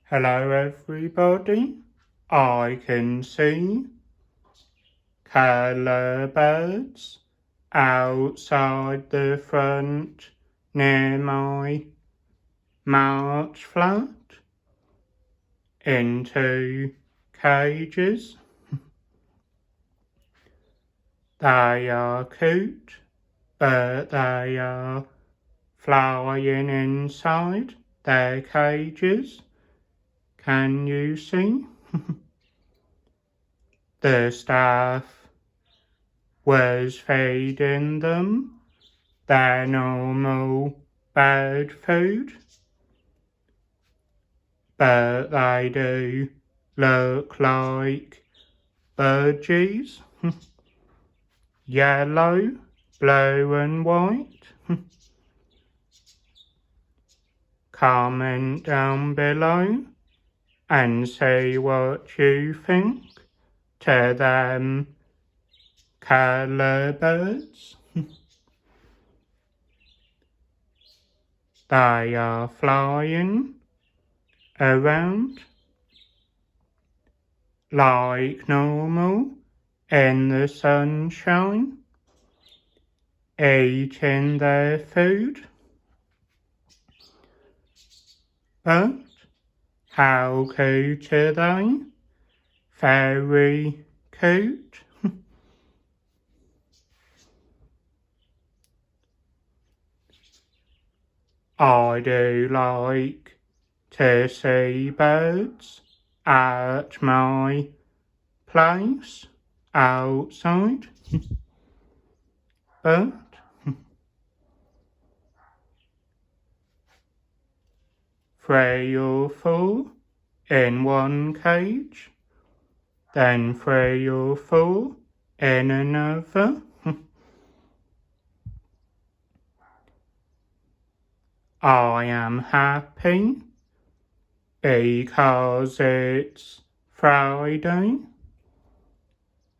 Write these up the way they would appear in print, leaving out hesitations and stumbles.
Hello everybody, I can see colour birds outside the front near my March flat in 2 cages. They are cute, but they are flying inside their cages. Can you see? The staff was feeding them their normal bird food, but they do look like budgies. Yellow, blue and white. Comment down below and say what you think to them colour birds. They are flying around like normal in the sunshine, eating their food. But how cute are they? Very cute. I do like to see birds at my place outside, but three or four in one cage, then 3 or 4 in another. I am happy because it's Friday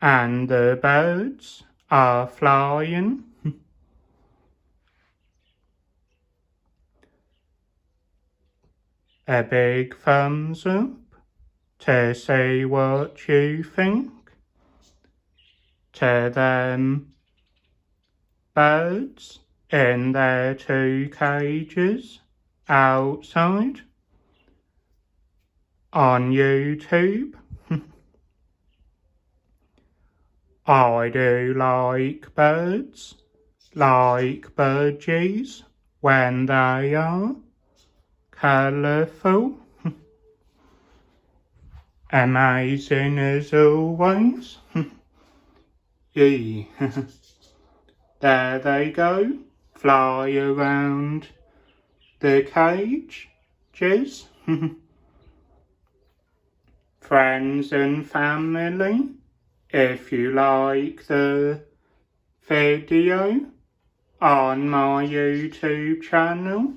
and the birds are flying. A big thumbs up to see what you think to them birds in their 2 cages outside on YouTube. I do like birds, like budgies when they are colourful. Amazing as always. Yee. There they go, fly around the cages. Friends and family, if you like the video on my YouTube channel,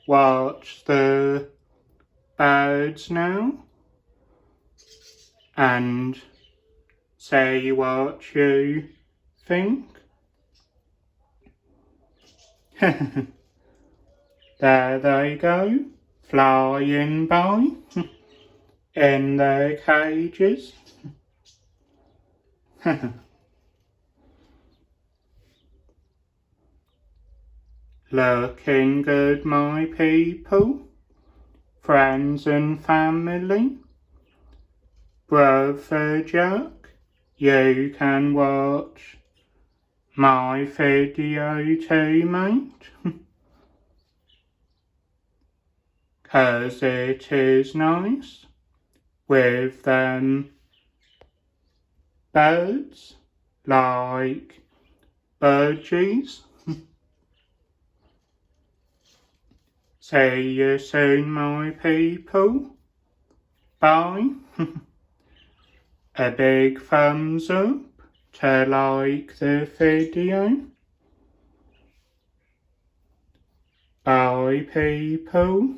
watch the birds now and say what you think. There they go, flying by in their cages. Looking good, my people, friends and family. Brother Jack, you can watch my video too, mate. 'Cause it is nice with them birds like budgies. See you soon, my people. Bye. A big thumbs up to like the video. Bye, people.